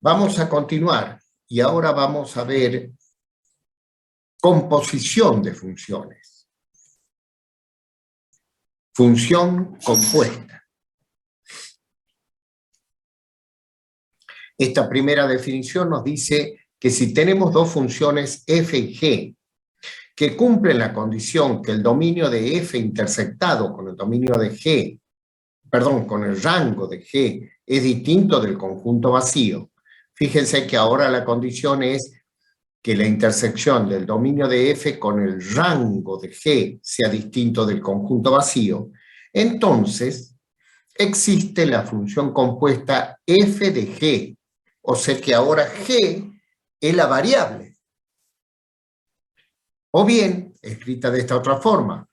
Vamos a continuar y ahora vamos a ver composición de funciones. Función compuesta. Esta primera definición nos dice que si tenemos dos funciones f y g que cumplen la condición que el dominio de f intersectado con el dominio de g, perdón, con el rango de g es distinto del conjunto vacío. Fíjense que ahora la condición es que la intersección del dominio de f con el rango de g sea distinto del conjunto vacío. Entonces, existe la función compuesta f de g, o sea que ahora g es la variable. O bien, escrita de esta otra forma,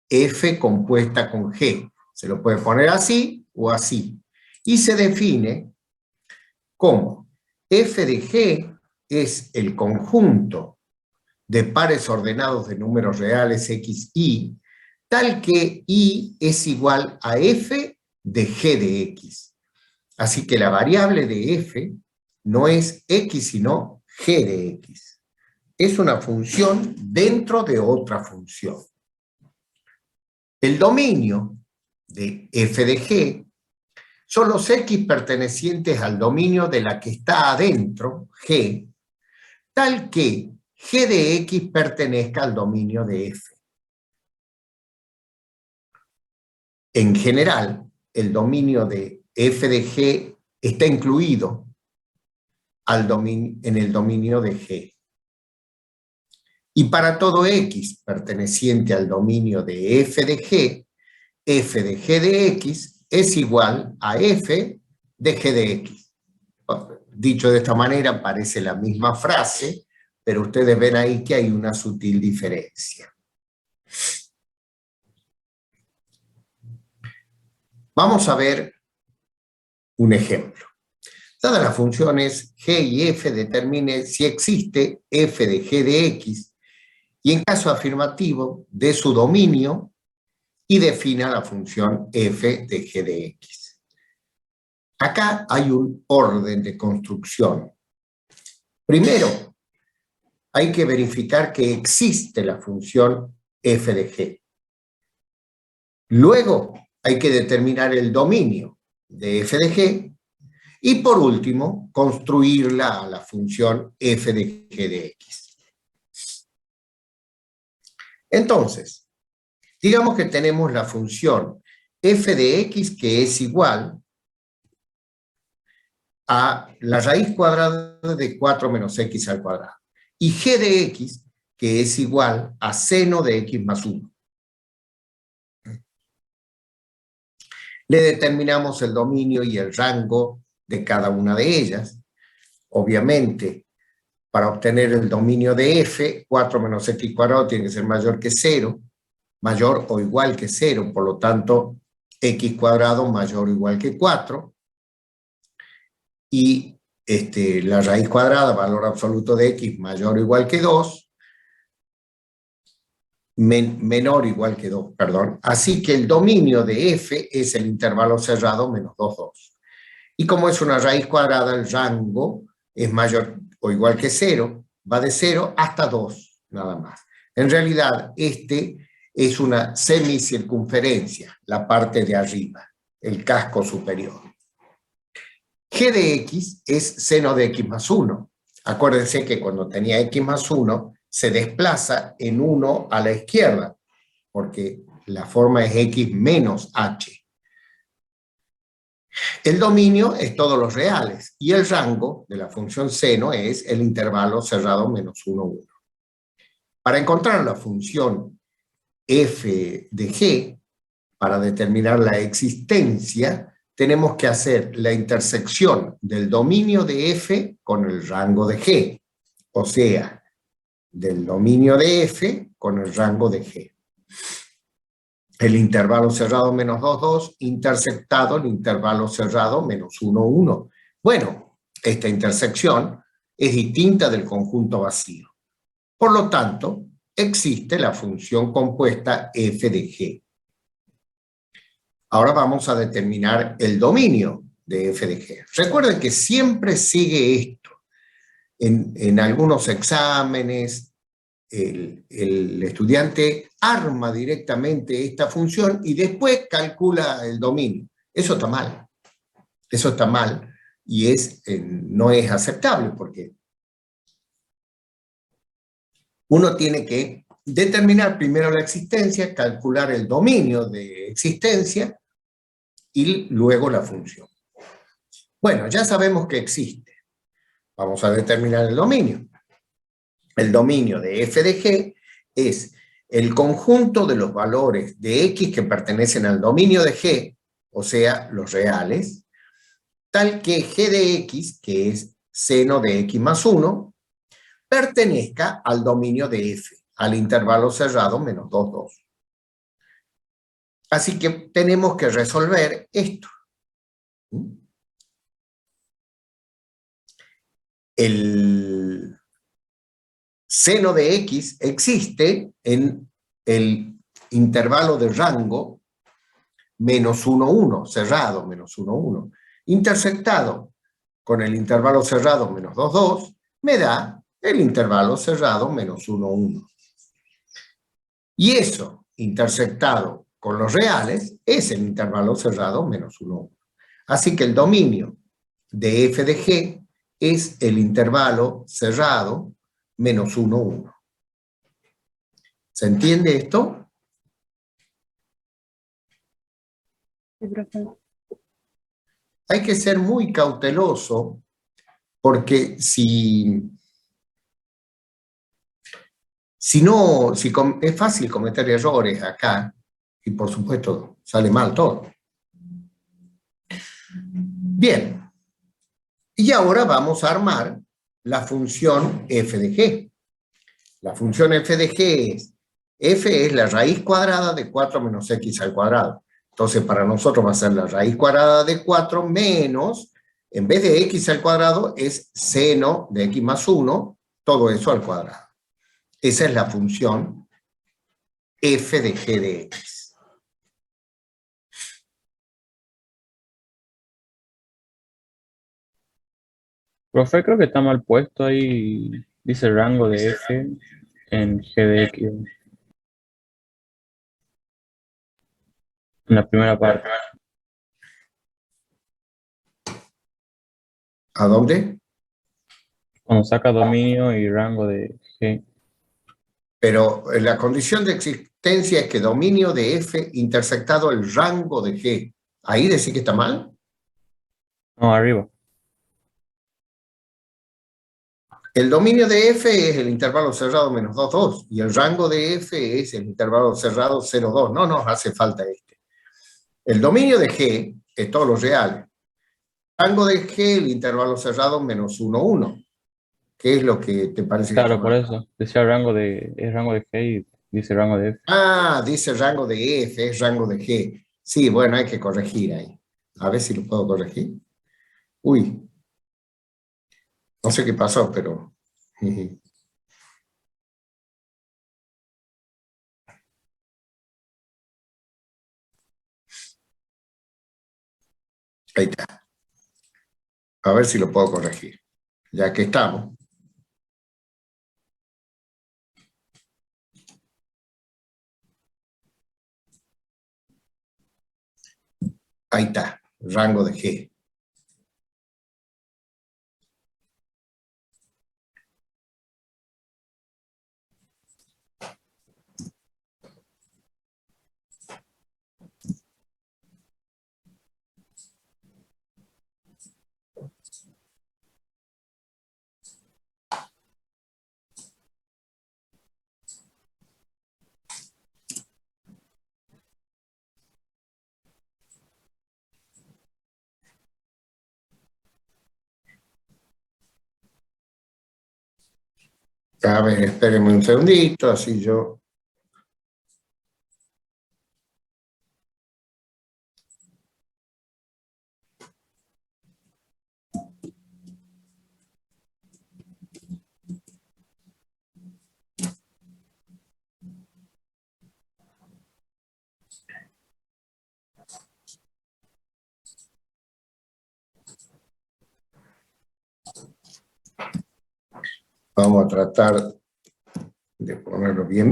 f compuesta con g. Se lo puede poner así o así. Y se define como f de g es el conjunto de pares ordenados de números reales x, y, tal que y es igual a f de g de x. Así que la variable de f no es x, sino g de x. Es una función dentro de otra función. El dominio de f de g son los x pertenecientes al dominio de la que está adentro, g, tal que g de x pertenezca al dominio de f. En general, el dominio de f de g está incluido en el dominio de g. Y para todo x perteneciente al dominio de f de g de x es igual a f de g de x. Dicho de esta manera, parece la misma frase, pero ustedes ven ahí que hay una sutil diferencia. Vamos a ver un ejemplo. Dadas las funciones g y f, determine si existe f de g de x y, en caso afirmativo, dé su dominio y defina la función f de g de x. Acá hay un orden de construcción. Primero, hay que verificar que existe la función f de g. Luego, hay que determinar el dominio de f de g. Y por último, construirla a la función f de g de x. Entonces, digamos que tenemos la función f de x que es igual a la raíz cuadrada de 4 menos x al cuadrado. Y g de x que es igual a seno de x más 1. Le determinamos el dominio y el rango de cada una de ellas. Obviamente, para obtener el dominio de f, 4 menos x cuadrado tiene que ser mayor que 0, mayor o igual que 0, por lo tanto, x cuadrado mayor o igual que 4, y la raíz cuadrada, valor absoluto de x, mayor o igual que 2, menor o igual que 2, perdón. Así que el dominio de f es el intervalo cerrado menos 2, 2. Y como es una raíz cuadrada, el rango es mayor o igual que 0, va de 0 hasta 2, nada más. En realidad, es una semicircunferencia, la parte de arriba, el casco superior. G de x es seno de x más 1. Acuérdense que cuando tenía x más 1, se desplaza en 1 a la izquierda, porque la forma es x menos h. El dominio es todos los reales, y el rango de la función seno es el intervalo cerrado menos 1, 1. Para encontrar la función f de g, para determinar la existencia, tenemos que hacer la intersección del dominio de f con el rango de g, o sea, del dominio de f con el rango de g. El intervalo cerrado menos 2, 2, intersectado el intervalo cerrado menos 1, 1. Bueno, esta intersección es distinta del conjunto vacío. Por lo tanto, existe la función compuesta f de g. Ahora vamos a determinar el dominio de f de g. Recuerden que siempre sigue esto. En algunos exámenes, el estudiante arma directamente esta función y después calcula el dominio. Eso está mal. Eso está mal y no es aceptable porque uno tiene que determinar primero la existencia, calcular el dominio de existencia y luego la función. Bueno, ya sabemos que existe. Vamos a determinar el dominio. El dominio de f de g es el conjunto de los valores de x que pertenecen al dominio de g, o sea, los reales, tal que g de x, que es seno de x más 1, pertenezca al dominio de f, al intervalo cerrado menos 2, 2. Así que tenemos que resolver esto. El seno de x existe en el intervalo de rango menos 1, 1, cerrado, menos 1, 1, intersectado con el intervalo cerrado menos 2, 2, me da el intervalo cerrado menos 1, 1. Y eso, intersectado con los reales, es el intervalo cerrado menos 1, 1. Así que el dominio de f de g es el intervalo cerrado menos 1, 1. ¿Se entiende esto? Sí, profe. Hay que ser muy cauteloso porque si no, es fácil cometer errores acá y por supuesto sale mal todo. Bien, y ahora vamos a armar la función f de g. La función f de g es la raíz cuadrada de 4 menos x al cuadrado. Entonces para nosotros va a ser la raíz cuadrada de 4 menos, en vez de x al cuadrado, es seno de x más 1, todo eso al cuadrado. Esa es la función f de g de x. Profe, creo que está mal puesto ahí. Dice rango de f en g de x. En la primera parte. ¿A dónde? Cuando saca dominio y rango de g. Pero la condición de existencia es que dominio de f intersectado el rango de g. ¿Ahí decís que está mal? No, arriba. El dominio de f es el intervalo cerrado menos 2, 2, y el rango de f es el intervalo cerrado 0, 2. No nos hace falta este. El dominio de g es todos los reales. Rango de g, el intervalo cerrado menos 1, 1. ¿Qué es lo que te parece que está Claro, por mal? eso. Decía rango de, es rango de g y dice rango de f. Ah, dice rango de f, es rango de g. Sí, bueno, hay que corregir ahí. A ver si lo puedo corregir. Uy, no sé qué pasó, pero... Ahí está. A ver si lo puedo corregir. Ya que estamos. Ahí está, rango de G. A ver, espérenme un segundito, así yo... Vamos a tratar de ponerlo bien.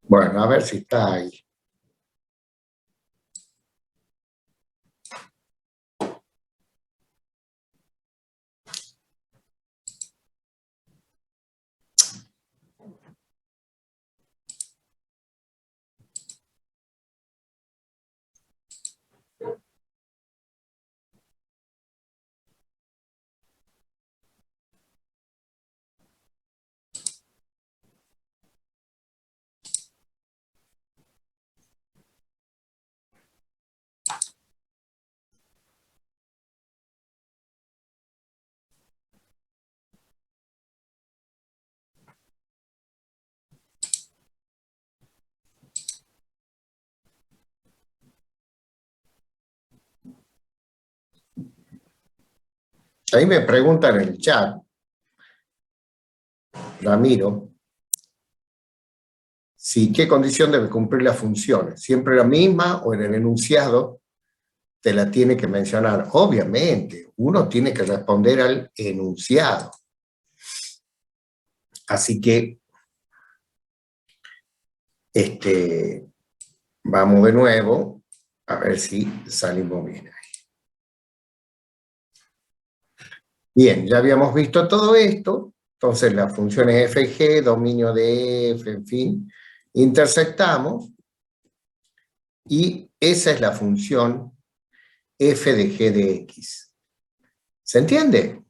Bueno, a ver si está ahí. Ahí me preguntan en el chat, Ramiro, si qué condición debe cumplir las funciones. ¿Siempre la misma o en el enunciado te la tiene que mencionar? Obviamente, uno tiene que responder al enunciado. Así que, vamos de nuevo a ver si salimos bien ahí. Bien, ya habíamos visto todo esto. Entonces, las funciones f y g, dominio de f, en fin, intersectamos. Y esa es la función f de g de x. ¿Se entiende?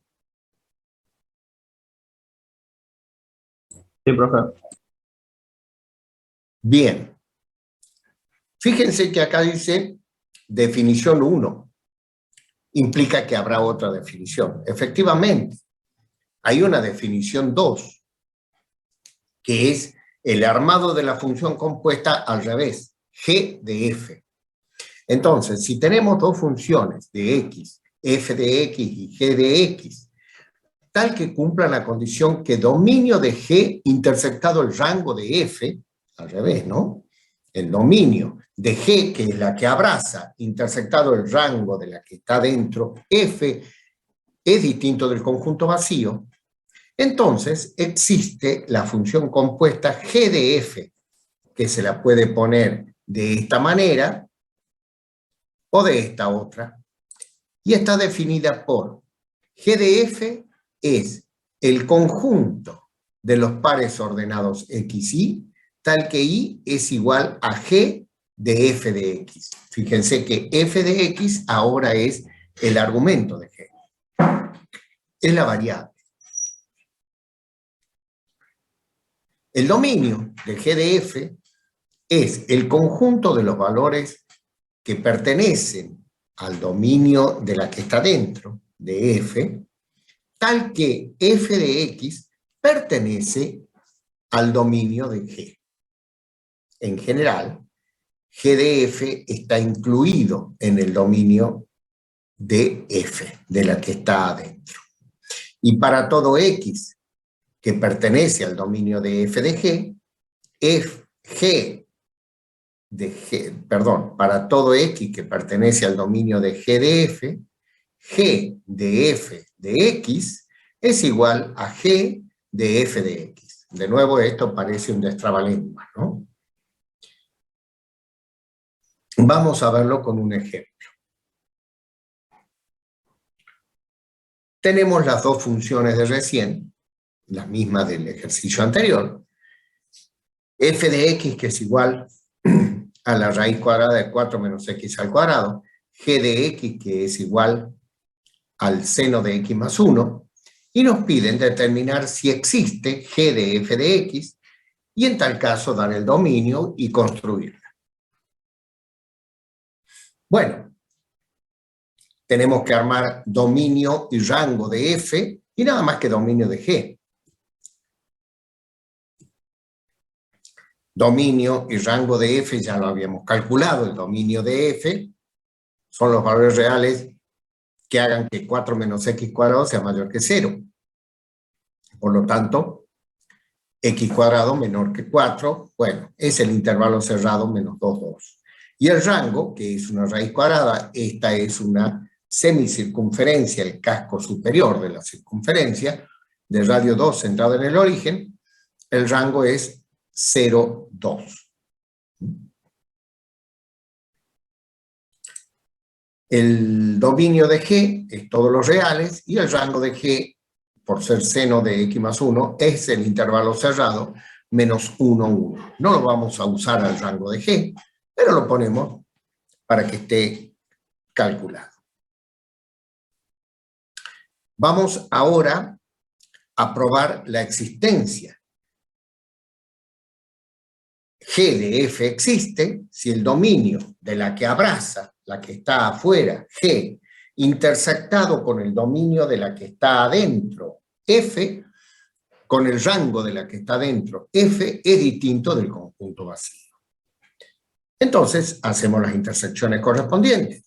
Sí, profe. Bien. Fíjense que acá dice definición 1. Implica que habrá otra definición. Efectivamente, hay una definición 2, que es el armado de la función compuesta al revés, g de f. Entonces, si tenemos dos funciones de x, f de x y g de x, tal que cumplan la condición que dominio de g intersectado el rango de f, al revés, ¿no? El dominio de g, que es la que abraza, intersectado el rango de la que está dentro, f, es distinto del conjunto vacío, entonces existe la función compuesta g de f, que se la puede poner de esta manera o de esta otra, y está definida por g de f es el conjunto de los pares ordenados x, y, tal que y es igual a g de f de x. Fíjense que f de x ahora es el argumento de g. Es la variable. El dominio de g de f es el conjunto de los valores que pertenecen al dominio de la que está dentro de f, tal que f de x pertenece al dominio de g. En general, g de f está incluido en el dominio de f, de la que está adentro. Y para todo x que pertenece al dominio de f de g, g de G, perdón, para todo X que pertenece al dominio de G de F, G de F de X es igual a G de F de X. De nuevo, esto parece un destrabalengua, ¿no? Vamos a verlo con un ejemplo. Tenemos las dos funciones de recién, las mismas del ejercicio anterior. F de X, que es igual a la raíz cuadrada de 4 menos X al cuadrado. G de X, que es igual al seno de X más 1. Y nos piden determinar si existe G de F de X, y en tal caso dar el dominio y construirla. Bueno, tenemos que armar dominio y rango de F, y nada más que dominio de G. Dominio y rango de F ya lo habíamos calculado. El dominio de F son los valores reales que hagan que 4 menos X cuadrado sea mayor que 0. Por lo tanto, X cuadrado menor que 4, bueno, es el intervalo cerrado menos 2, 2. Y el rango, que es una raíz cuadrada, esta es una semicircunferencia, el casco superior de la circunferencia, de radio 2 centrado en el origen, el rango es 0, 2. El dominio de G es todos los reales, y el rango de G, por ser seno de X más 1, es el intervalo cerrado menos 1, 1. No lo vamos a usar al rango de G, pero lo ponemos para que esté calculado. Vamos ahora a probar la existencia. G de F existe si el dominio de la que abraza, la que está afuera, G, intersectado con el dominio de la que está adentro, F, con el rango de la que está adentro, F, es distinto del conjunto vacío. Entonces, hacemos las intersecciones correspondientes.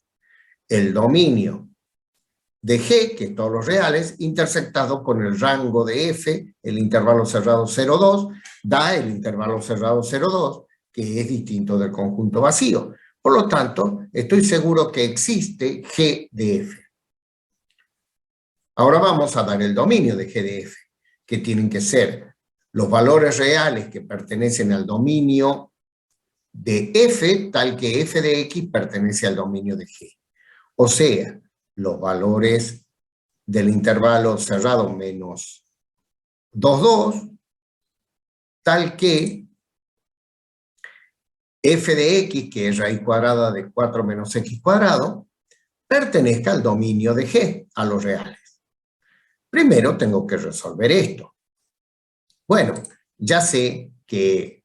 El dominio de G, que es todos los reales, intersectado con el rango de F, el intervalo cerrado 0, 2, da el intervalo cerrado 0, 2, que es distinto del conjunto vacío. Por lo tanto, estoy seguro que existe G de F. Ahora vamos a dar el dominio de G de F, que tienen que ser los valores reales que pertenecen al dominio de F, tal que F de X pertenece al dominio de G. O sea, los valores del intervalo cerrado menos 2, 2, tal que F de X, que es raíz cuadrada de 4 menos X cuadrado, pertenezca al dominio de G, a los reales. Primero tengo que resolver esto. Bueno, ya sé que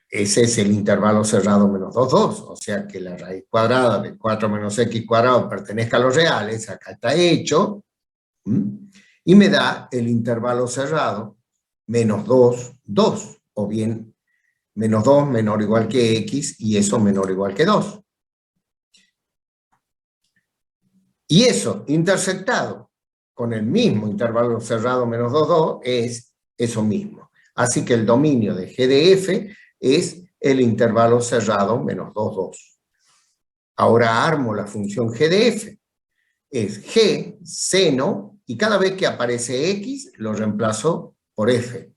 ese es el intervalo cerrado menos 2, 2, o sea que la raíz cuadrada de 4 menos X cuadrado pertenezca a los reales, acá está hecho, y me da el intervalo cerrado menos 2, 2, o bien menos 2 menor o igual que X, y eso menor o igual que 2. Y eso, intersectado con el mismo intervalo cerrado menos 2, 2, es eso mismo. Así que el dominio de G de F es el intervalo cerrado menos 2, 2. Ahora armo la función G de F. Es G, seno, y cada vez que aparece X, lo reemplazo por F.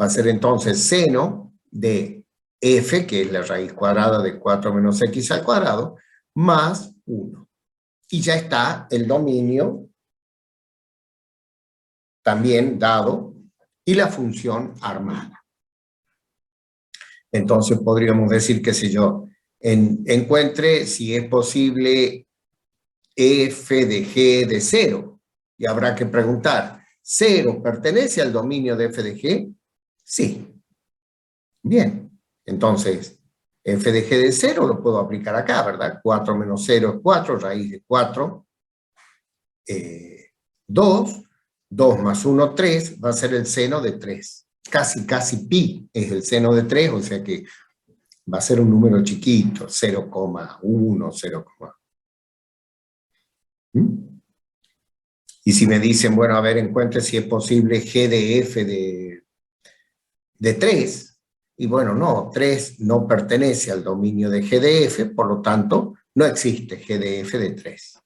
Va a ser entonces seno de F, que es la raíz cuadrada de 4 menos X al cuadrado, más 1. Y ya está el dominio también dado, y la función armada. Entonces podríamos decir, qué sé yo, encuentre si es posible F de G de 0. Y habrá que preguntar, ¿0 pertenece al dominio de F de G? Sí. Bien, entonces F de G de 0 lo puedo aplicar acá, ¿verdad? 4 menos 0 es 4, raíz de 4, 2, 2 más 1, 3, va a ser el seno de 3. Casi pi es el seno de 3, o sea que va a ser un número chiquito, 0,1, 0, y si me dicen, bueno, a ver, encuentre si es posible G de F de 3, Y bueno, no, 3 no pertenece al dominio de G de F, por lo tanto, no existe G de F de 3.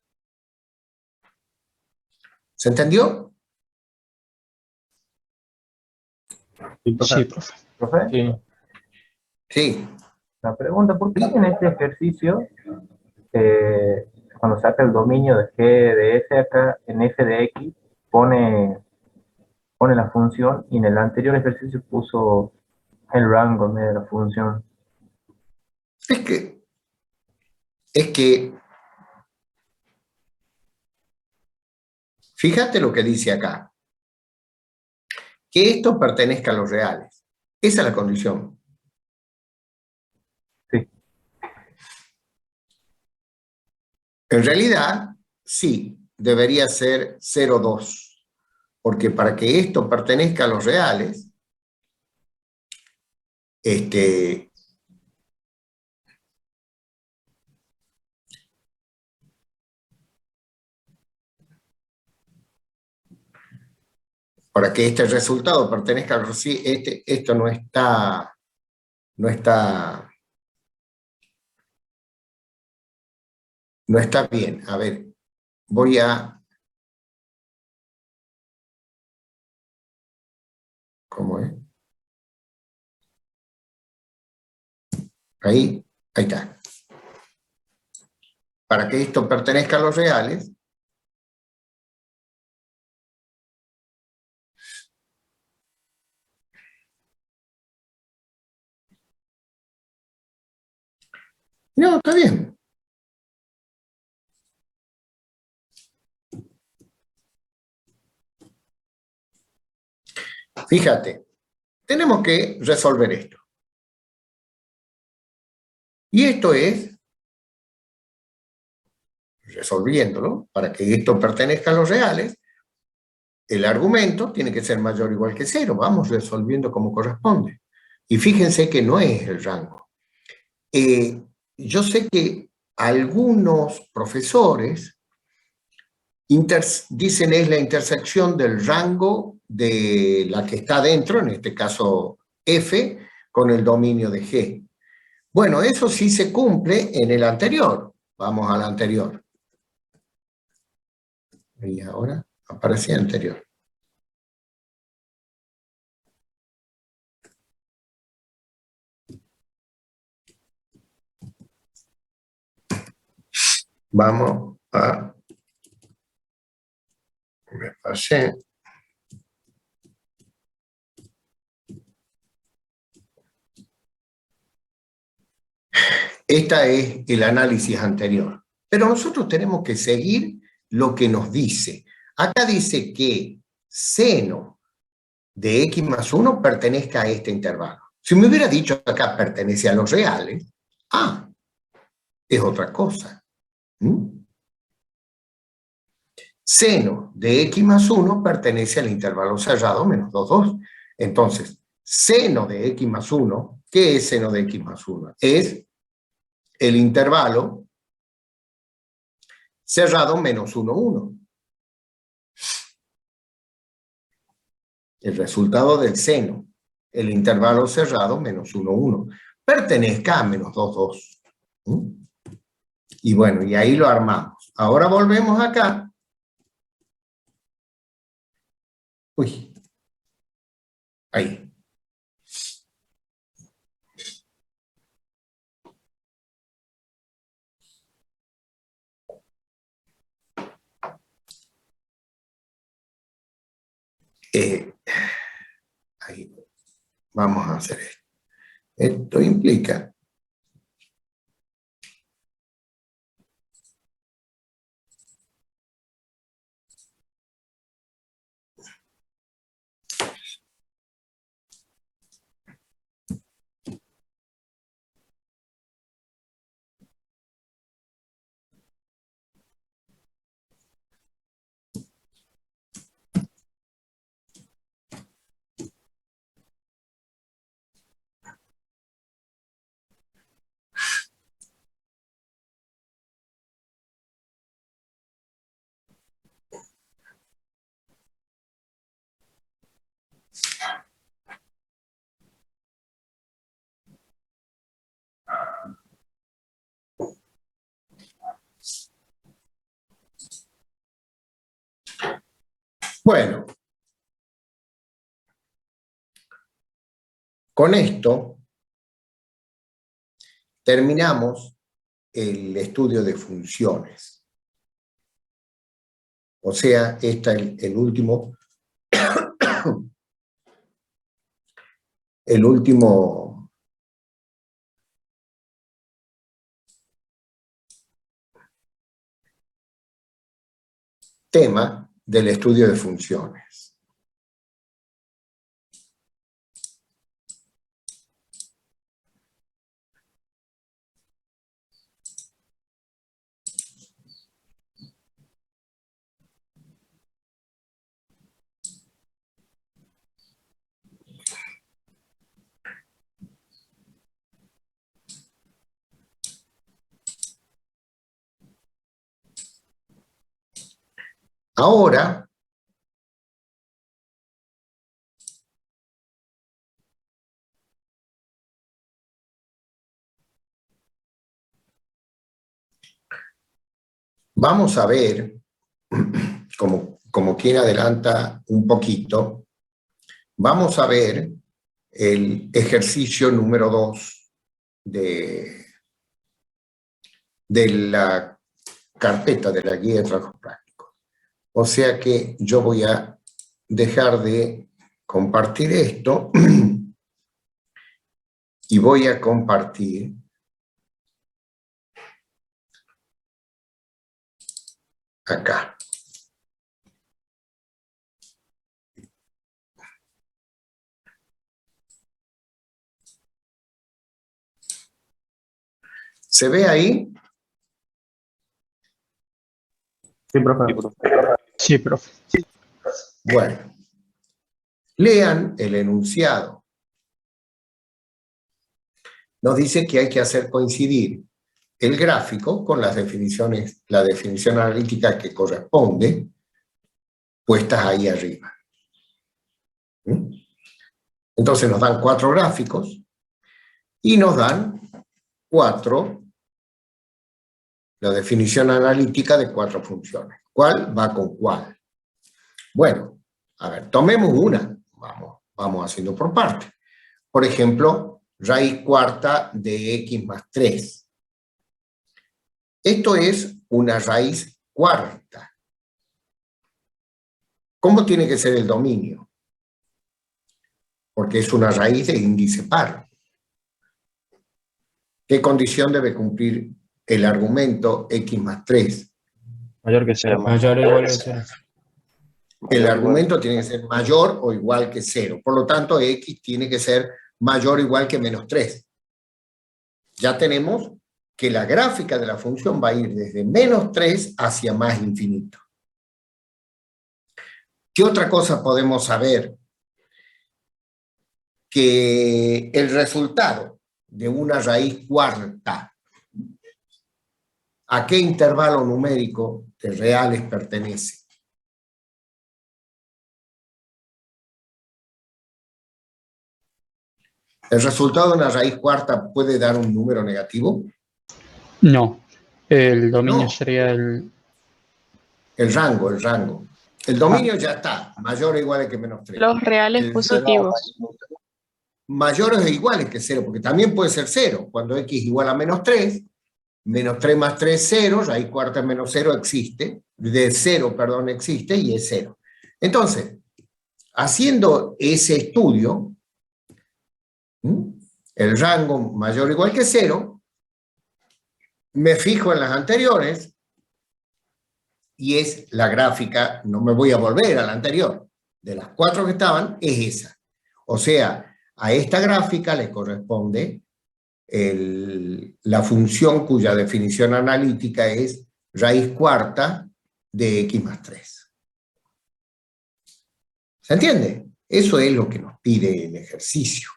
¿Se entendió? Sí, profe. Sí, profe. Profe, Sí. Sí. la pregunta, ¿por qué en este ejercicio, cuando saca el dominio de G de F acá, en F de X, pone la función y en el anterior ejercicio puso el rango en medio de la función? Es que, fíjate lo que dice acá. Que esto pertenezca a los reales. Esa es la condición. Sí, En realidad, sí, debería ser 0,2. Porque para que esto pertenezca a los reales, para que este resultado pertenezca a los esto no está bien. A ver, voy a... ¿Cómo es? Ahí está. Para que esto pertenezca a los reales, no, está bien. Fíjate, tenemos que resolver esto. Y esto es, resolviéndolo, para que esto pertenezca a los reales, el argumento tiene que ser mayor o igual que 0. Vamos resolviendo como corresponde. Y fíjense que no es el rango. Yo sé que algunos profesores dicen es la intersección del rango de la que está dentro, en este caso F, con el dominio de G. Bueno, eso sí se cumple en el anterior. Vamos al anterior. Y ahora aparece anterior. Vamos a... Me pasé. Este es el análisis anterior. Pero nosotros tenemos que seguir lo que nos dice. Acá dice que seno de x más 1 pertenezca a este intervalo. Si me hubiera dicho acá pertenece a los reales, es otra cosa. Seno de x más 1 pertenece al intervalo cerrado menos 2, 2. Entonces, seno de x más 1, ¿qué es seno de x más 1? Es el intervalo cerrado menos 1, 1. El resultado del seno, el intervalo cerrado menos 1, 1, pertenezca a menos 2, 2. Y bueno, y ahí lo armamos. Ahora volvemos acá. Uy, ahí. Ahí. Vamos a hacer esto. Esto implica Bueno, con esto terminamos el estudio de funciones. O sea, este es el último tema del estudio de funciones. Ahora, vamos a ver, como quien adelanta un poquito, vamos a ver el ejercicio número 2 de la carpeta de la guía de trabajo práctico. O sea que yo voy a dejar de compartir esto y voy a compartir acá. ¿Se ve ahí? Sí, profe. Sí, profe. Bueno, lean el enunciado. Nos dice que hay que hacer coincidir el gráfico con las definiciones, la definición analítica que corresponde, puestas ahí arriba. ¿Mm? Entonces nos dan 4 gráficos y nos dan 4, la definición analítica de 4 funciones. ¿Cuál va con cuál? Bueno, a ver, tomemos una. Vamos haciendo por parte. Por ejemplo, raíz cuarta de x más 3. Esto es una raíz cuarta. ¿Cómo tiene que ser el dominio? Porque es una raíz de índice par. ¿Qué condición debe cumplir el argumento x más 3? Mayor que 0. Mayor o igual que 0. El argumento tiene que ser mayor o igual que 0. Por lo tanto, x tiene que ser mayor o igual que menos 3. Ya tenemos que la gráfica de la función va a ir desde menos 3 hacia más infinito. ¿Qué otra cosa podemos saber? Que el resultado de una raíz cuarta, ¿a qué intervalo numérico de reales pertenece? ¿El resultado de una raíz cuarta puede dar un número negativo? No, el dominio No. sería el... El rango. El dominio ya está, mayor o igual que menos 3. Los reales El positivos. mayores o iguales que 0, porque también puede ser 0. Cuando x igual a menos 3 más 3, 0, raíz cuarta menos 0 existe, de 0, perdón, existe y es 0. Entonces, haciendo ese estudio, el rango mayor o igual que 0, me fijo en las anteriores y es la gráfica, no me voy a volver a la anterior, de las 4 que estaban, es esa. O sea, a esta gráfica le corresponde la función cuya definición analítica es raíz cuarta de x más 3. ¿Se entiende? Eso es lo que nos pide el ejercicio.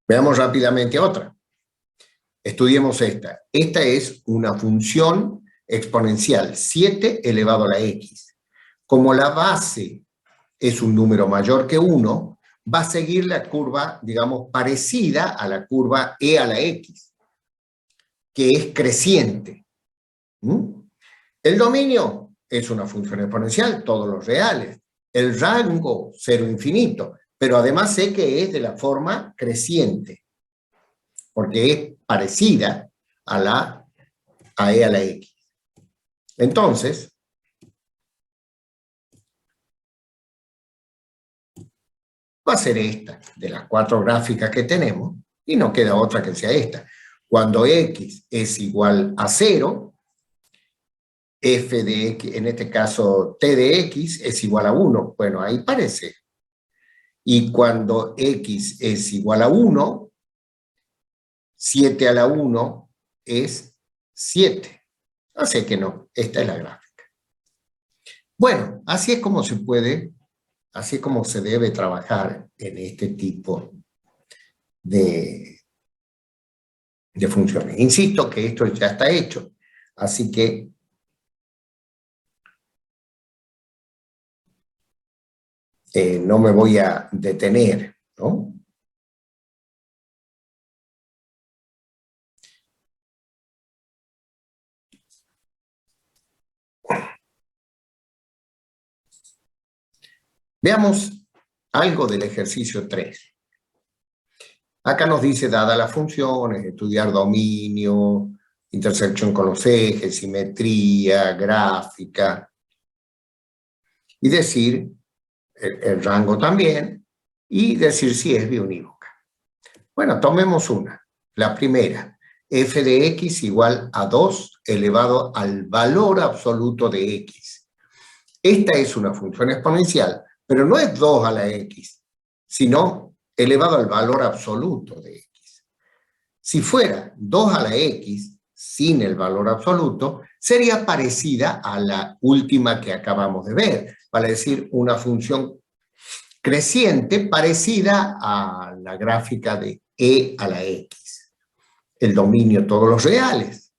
Veamos rápidamente otra. Estudiemos esta. Esta es una función exponencial, 7 elevado a la x. Como la base es un número mayor que 1, va a seguir la curva, digamos, parecida a la curva e a la x, que es creciente. El dominio es una función exponencial, todos los reales. El rango, 0 infinito, pero además sé que es de la forma creciente, porque es parecida a e a la x. Entonces, va a ser esta, de las 4 gráficas que tenemos, y no queda otra que sea esta. Cuando x es igual a 0, f de x, en este caso t de x, es igual a 1. Bueno, ahí parece. Y cuando x es igual a 1, 7 a la 1 es 7. Así que no, esta es la gráfica. Bueno, así es como se puede, así es como se debe trabajar en este tipo de funciones. Insisto que esto ya está hecho, así que no me voy a detener, ¿no? Veamos algo del ejercicio 3. Acá nos dice, dadas las funciones, estudiar dominio, intersección con los ejes, simetría, gráfica, y decir el rango también, y decir si es biunívoca. Bueno, tomemos una. La primera, f de x igual a 2 elevado al valor absoluto de x. Esta es una función exponencial, pero no es 2 a la x, sino elevado al valor absoluto de x. Si fuera 2 a la x, sin el valor absoluto, sería parecida a la última que acabamos de ver, vale decir, una función creciente parecida a la gráfica de e a la x. El dominio, todos los reales.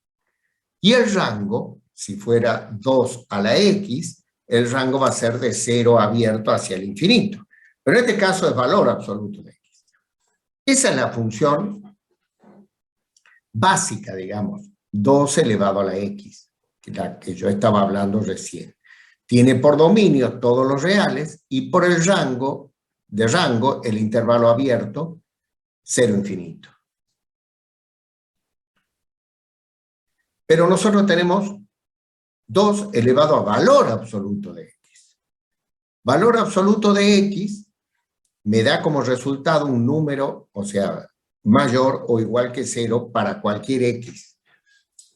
Y el rango, si fuera 2 a la x, el rango va a ser de 0 abierto hacia el infinito. Pero en este caso es valor absoluto de x. Esa es la función básica, digamos, 2 elevado a la x, la que yo estaba hablando recién. Tiene por dominio todos los reales y por el rango, el intervalo abierto, 0 infinito. Pero nosotros tenemos 2 elevado a valor absoluto de x. Valor absoluto de x me da como resultado un número, o sea, mayor o igual que 0 para cualquier x.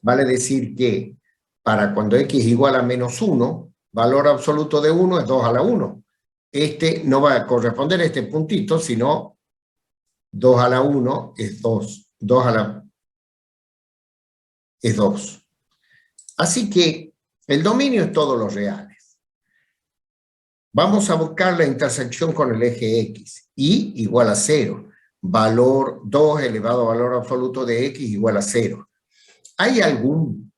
Vale decir que para cuando x es igual a menos 1, valor absoluto de 1 es 2 a la 1. Este no va a corresponder a este puntito, sino 2 a la 1 es 2. 2 a la es 2. Así que el dominio es todos los reales. Vamos a buscar la intersección con el eje x. Y igual a 0. Valor 2 elevado a valor absoluto de x igual a 0. ¿Hay algún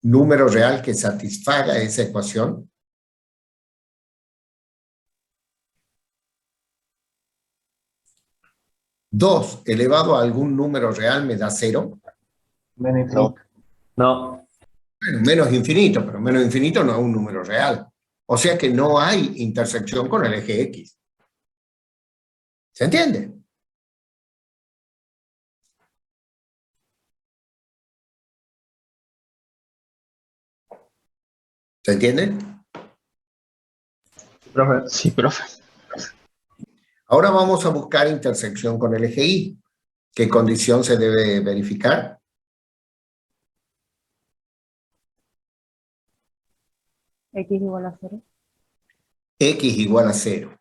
número real que satisfaga esa ecuación? ¿2 elevado a algún número real me da 0? Menos infinito. No. Bueno, menos infinito, pero menos infinito no es un número real. O sea que no hay intersección con el eje x. ¿Se entiende? ¿Se entiende? Profe. Sí, profe. Ahora vamos a buscar intersección con el eje y. ¿Qué condición se debe verificar? X igual a 0. X igual a 0.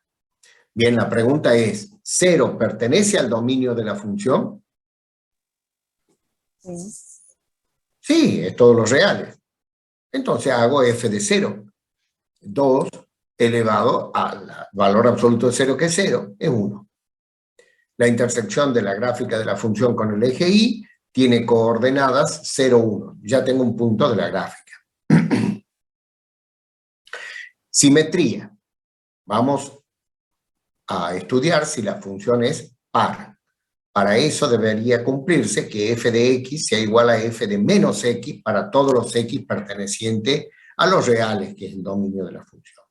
Bien, la pregunta es, ¿0 pertenece al dominio de la función? Sí. Sí, es todos los reales. Entonces hago f de 0. 2 elevado al valor absoluto de 0, que es 0, es 1. La intersección de la gráfica de la función con el eje y tiene coordenadas 0, 1. Ya tengo un punto de la gráfica. Simetría. Vamos a estudiar si la función es par. Para eso debería cumplirse que f de x sea igual a f de menos x para todos los x pertenecientes a los reales, que es el dominio de la función.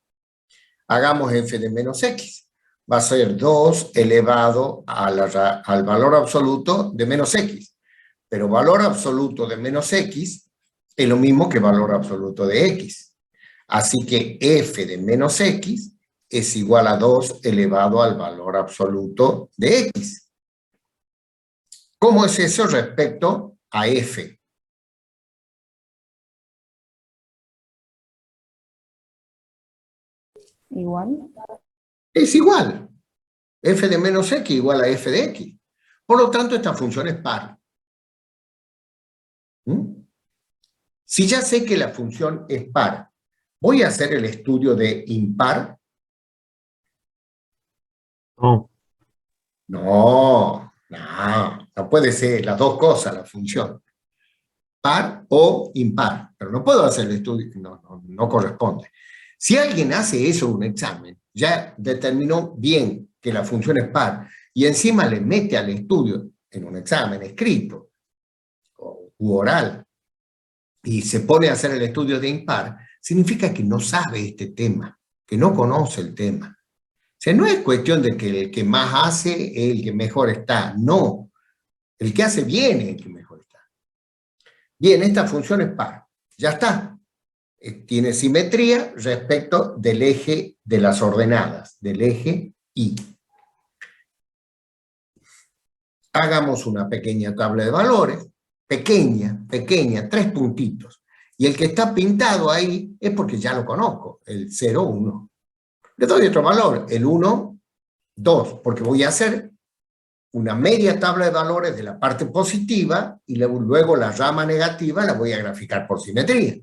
Hagamos f de menos x. Va a ser 2 elevado al valor absoluto de menos x. Pero valor absoluto de menos x es lo mismo que valor absoluto de x. Así que f de menos x es igual a 2 elevado al valor absoluto de x. ¿Cómo es eso respecto a f? Igual. Es igual. F de menos x igual a f de x. Por lo tanto, esta función es par. ¿Mm? Si ya sé que la función es par, ¿voy a hacer el estudio de impar? No. No puede ser las dos cosas la función. Par o impar. Pero no puedo hacer el estudio, no corresponde. Si alguien hace eso en un examen, ya determinó bien que la función es par, y encima le mete al estudio en un examen escrito u oral, y se pone a hacer el estudio de impar, significa que no sabe este tema, que no conoce el tema. O sea, no es cuestión de que el que más hace es el que mejor está, no. El que hace bien es el que mejor está. Bien, esta función es par, ya está. Tiene simetría respecto del eje de las ordenadas, del eje Y. Hagamos una pequeña tabla de valores, pequeña, 3 puntitos. Y el que está pintado ahí es porque ya lo conozco, el 0, 1. Le doy otro valor, el 1, 2, porque voy a hacer una media tabla de valores de la parte positiva y luego la rama negativa la voy a graficar por simetría.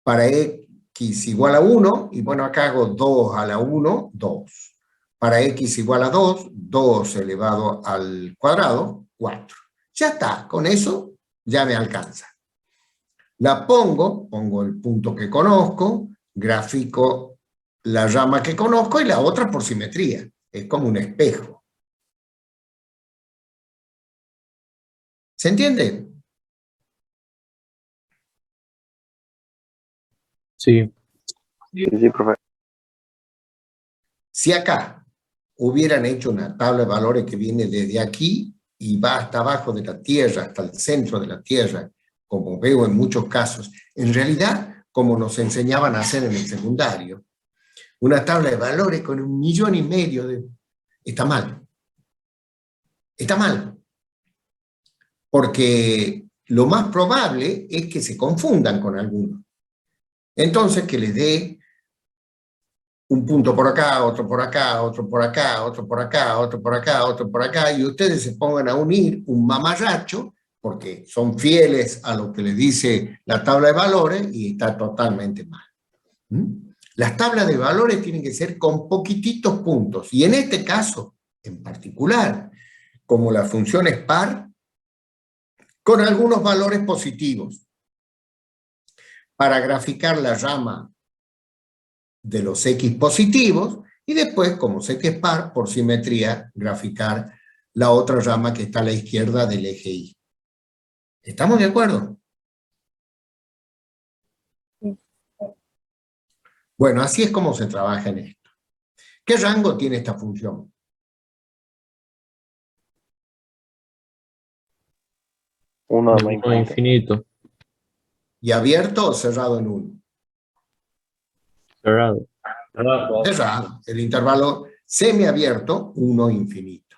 Para x igual a 1, y bueno, acá hago 2 a la 1, 2. Para x igual a 2, 2 elevado al cuadrado, 4. Ya está, con eso ya me alcanza. La pongo el punto que conozco, grafico la rama que conozco y la otra por simetría. Es como un espejo. ¿Se entiende? Sí, Sí, profe. Si acá hubieran hecho una tabla de valores que viene desde aquí y va hasta abajo de la Tierra, hasta el centro de la Tierra, como veo en muchos casos, en realidad, como nos enseñaban a hacer en el secundario, una tabla de valores con 1,5 millones de... Está mal. Está mal. Porque lo más probable es que se confundan con alguno. Entonces, que les dé un punto por acá, otro por acá, otro por acá, otro por acá, otro por acá, otro por acá, y ustedes se pongan a unir un mamarracho, porque son fieles a lo que les dice la tabla de valores, y está totalmente mal. Las tablas de valores tienen que ser con poquititos puntos, y en este caso, en particular, como la función es par, con algunos valores positivos, para graficar la rama de los x positivos, y después, como sé que es par, por simetría, graficar la otra rama que está a la izquierda del eje Y. ¿Estamos de acuerdo? Sí. Bueno, así es como se trabaja en esto. ¿Qué rango tiene esta función? Uno de no 1 a importa. infinito, ¿Y abierto o cerrado en 1? cerrado. Cerrado. El intervalo semiabierto, 1 infinito.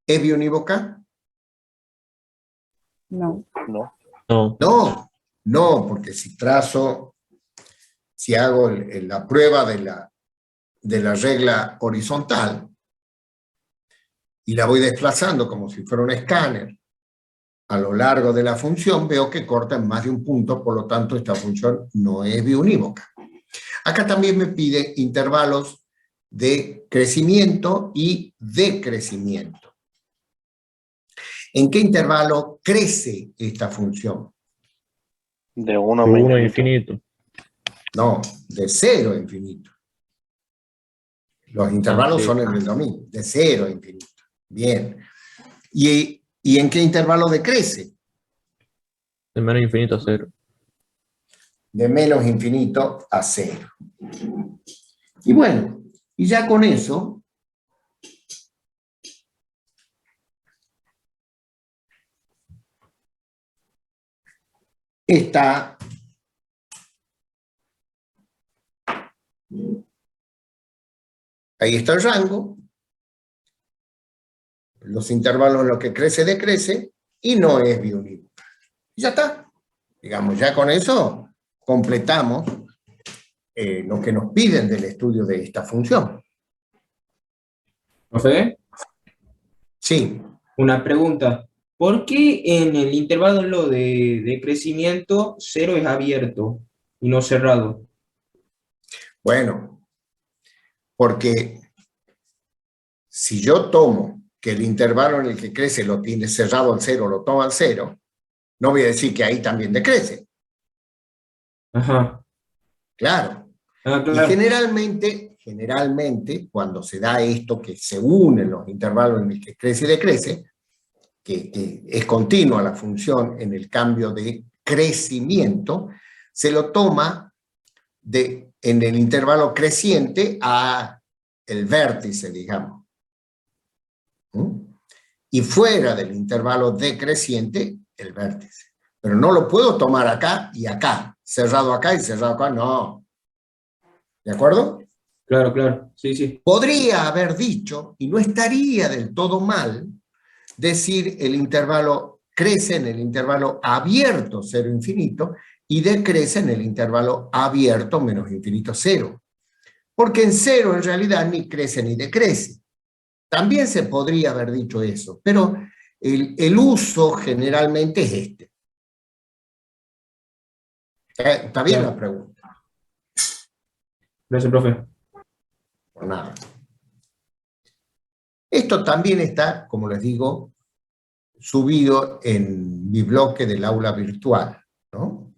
¿Es biunívoca? No. No. No, No, porque si hago la prueba de la regla horizontal y la voy desplazando como si fuera un escáner a lo largo de la función, veo que corta en más de un punto, por lo tanto esta función no es biunívoca. Acá también me pide intervalos de crecimiento y decrecimiento. ¿En qué intervalo crece esta función? De uno de a 1 a infinito. infinito. No, de 0 a infinito. Los intervalos sí. son en el dominio, de 0 a infinito. Bien. ¿Y en qué intervalo decrece? De menos infinito a 0. De menos infinito a 0. Y bueno, y ya con eso, está ahí está el rango, los intervalos en los que crece, decrece, y no es biunívoca. Y ya está. Digamos, ya con eso completamos lo que nos piden del estudio de esta función. Profe, Sí, una pregunta. ¿Por qué en el intervalo de crecimiento 0 es abierto y no cerrado? bueno, porque si yo tomo que el intervalo en el que crece lo tiene cerrado al 0, lo tomo al 0, no voy a decir que ahí también decrece. Ajá. Claro. Ah, Y claro. generalmente, cuando se da esto, que se unen los intervalos en el que crece y decrece, que es continua la función en el cambio de crecimiento, se lo toma en el intervalo creciente a el vértice, digamos. ¿Mm? Y fuera del intervalo decreciente, el vértice. Pero no lo puedo tomar acá y acá, cerrado acá y cerrado acá, no. ¿De acuerdo? Claro, claro. Sí, sí. Podría haber dicho, y no estaría del todo mal, decir el intervalo crece en el intervalo abierto 0 infinito y decrece en el intervalo abierto menos infinito 0. Porque en 0 en realidad ni crece ni decrece. También se podría haber dicho eso, pero el uso generalmente es este. ¿Está bien la pregunta? Gracias, profe. Por nada. Esto también está, como les digo, subido en mi bloque del aula virtual, ¿no?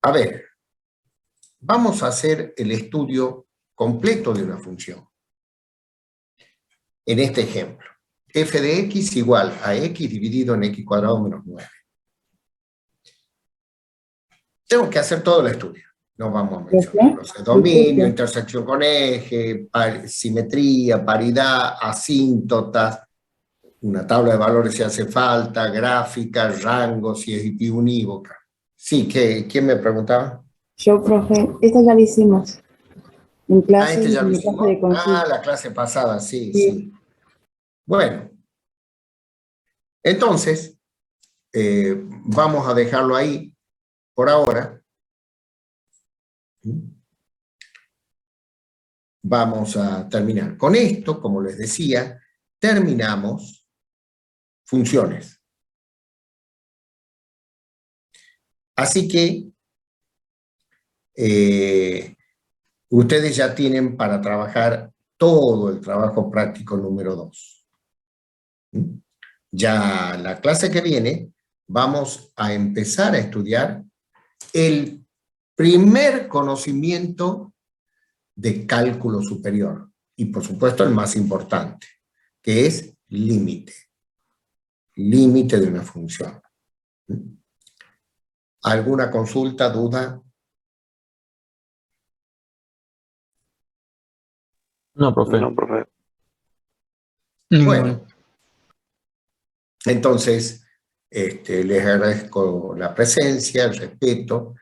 A ver, vamos a hacer el estudio completo de una función. En este ejemplo, f de x igual a x dividido en x cuadrado menos 9. Tengo que hacer todo el estudio. No vamos a mencionar los de dominio, intersección con eje, simetría, paridad, asíntotas, una tabla de valores si hace falta, gráfica, rango, si es biunívoca. Sí, ¿quién me preguntaba? Yo, profe, esta ya la hicimos en clase, Este ya lo en mi clase hicimos. de consulta. La clase pasada, sí, Sí. sí. Bueno, entonces, vamos a dejarlo ahí por ahora. Vamos a terminar. Con esto, como les decía, terminamos funciones. Así que ustedes ya tienen para trabajar todo el trabajo práctico número 2. Ya la clase que viene vamos a empezar a estudiar el primer conocimiento de cálculo superior y por supuesto el más importante, que es límite. Límite de una función. ¿Alguna consulta, duda? No, profe. Bueno, entonces les agradezco la presencia, el respeto